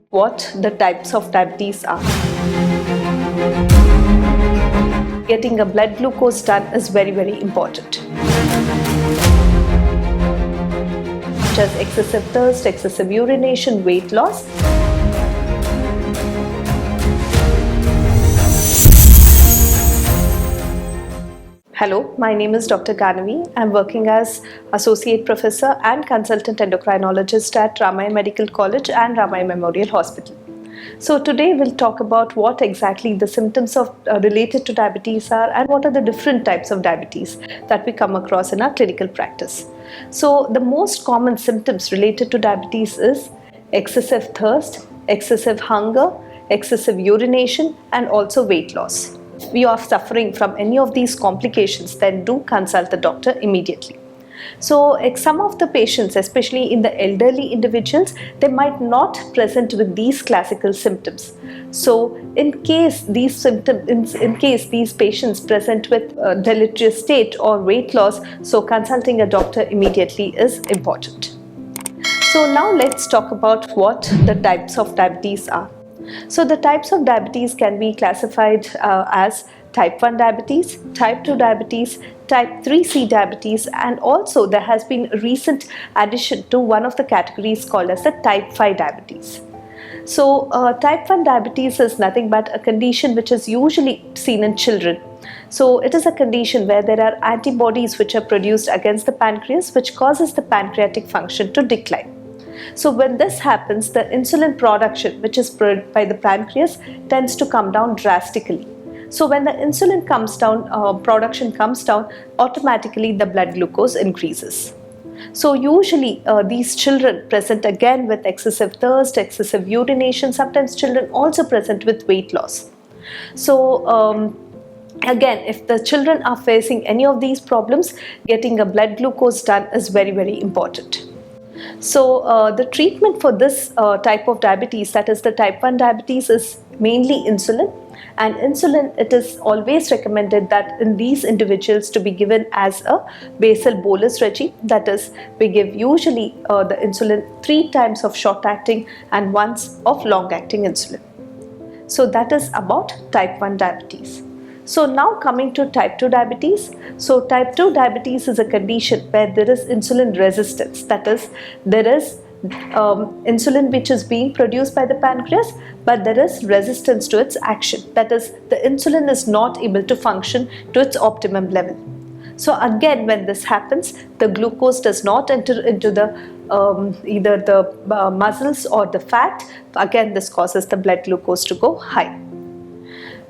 What the types of diabetes are. Getting a blood glucose done is very important. Such as excessive thirst, excessive urination, weight loss. Hello, my name is Dr. Ganavi. I'm working as Associate Professor and Consultant Endocrinologist at Ramaya Medical College and Ramaya Memorial Hospital. So today we'll talk about what exactly the symptoms of related to diabetes are and what are the different types of diabetes that we come across in our clinical practice. So the most common symptoms related to diabetes is excessive thirst, excessive hunger, excessive urination, and also weight loss. If you are suffering from any of these complications, then do consult the doctor immediately. So some of the patients, especially in the elderly individuals, they might not present with these classical symptoms. So in case these patients present with a deleterious state or weight loss, so consulting a doctor immediately is important. So now let's talk about what the types of diabetes are. So the types of diabetes can be classified as type 1 diabetes, type 2 diabetes, type 3C diabetes, and also there has been a recent addition to one of the categories called as the type 5 diabetes. So type 1 diabetes is nothing but a condition which is usually seen in children. So it is a condition where there are antibodies which are produced against the pancreas, which causes the pancreatic function to decline. So when this happens, the insulin production, which is produced by the pancreas, tends to come down drastically. So when the insulin comes down, production comes down, automatically the blood glucose increases. So usually these children present again with excessive thirst, excessive urination, sometimes children also present with weight loss. So again, if the children are facing any of these problems, getting a blood glucose done is very important. So the treatment for this type of diabetes, that is the type 1 diabetes, is mainly insulin. And insulin, it is always recommended that in these individuals to be given as a basal bolus regime. That is, we give usually the insulin 3 times of short acting and once of long acting insulin. So that is about type 1 diabetes. So now coming to type 2 diabetes. So type 2 diabetes is a condition where there is insulin resistance. That is, there is insulin which is being produced by the pancreas, but there is resistance to its action. That is, the insulin is not able to function to its optimum level. So again, when this happens, the glucose does not enter into the either the muscles or the fat. Again, this causes the blood glucose to go high.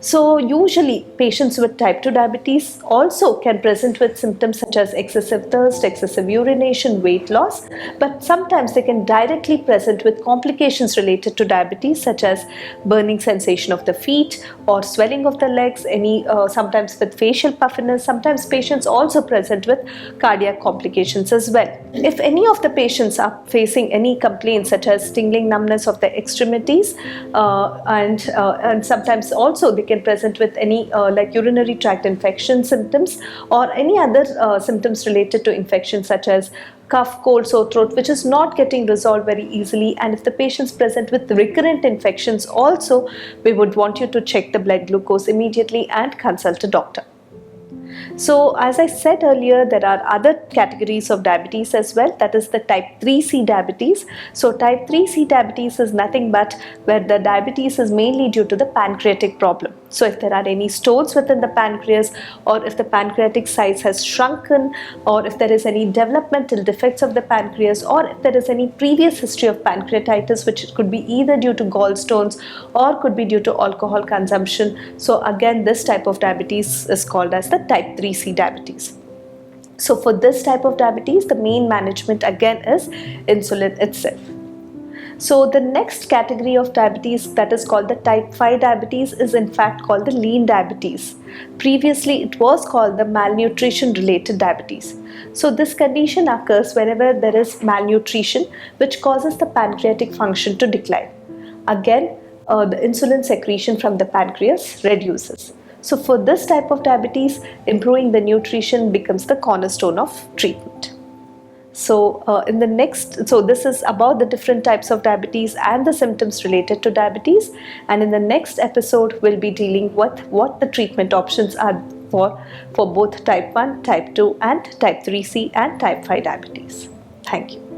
So usually patients with type 2 diabetes also can present with symptoms such as excessive thirst, excessive urination, weight loss, but sometimes they can directly present with complications related to diabetes such as burning sensation of the feet or swelling of the legs, sometimes with facial puffiness. Sometimes patients also present with cardiac complications as well. If any of the patients are facing any complaints such as tingling, numbness of the extremities, and sometimes also they can present with any like urinary tract infection symptoms or any other symptoms related to infections such as cough, cold, sore throat, which is not getting resolved very easily. And if the patients present with recurrent infections also, we would want you to check the blood glucose immediately and consult a doctor. So as I said earlier, there are other categories of diabetes as well, that is the type 3C diabetes. So type 3C diabetes is nothing but where the diabetes is mainly due to the pancreatic problem. So if there are any stones within the pancreas, or if the pancreatic size has shrunken, or if there is any developmental defects of the pancreas, or if there is any previous history of pancreatitis, which could be either due to gallstones or could be due to alcohol consumption. So again, this type of diabetes is called as the type 3C diabetes. So for this type of diabetes, the main management again is insulin itself. So the next category of diabetes, that is called the type 5 diabetes, is in fact called the lean diabetes. Previously it was called the malnutrition related diabetes. So this condition occurs whenever there is malnutrition, which causes the pancreatic function to decline. Again, the insulin secretion from the pancreas reduces. So for this type of diabetes, improving the nutrition becomes the cornerstone of treatment. So this is about the different types of diabetes and the symptoms related to diabetes. And in the next episode, we'll be dealing with what the treatment options are for both type 1, type 2 and type 3C and type 5 diabetes. Thank you.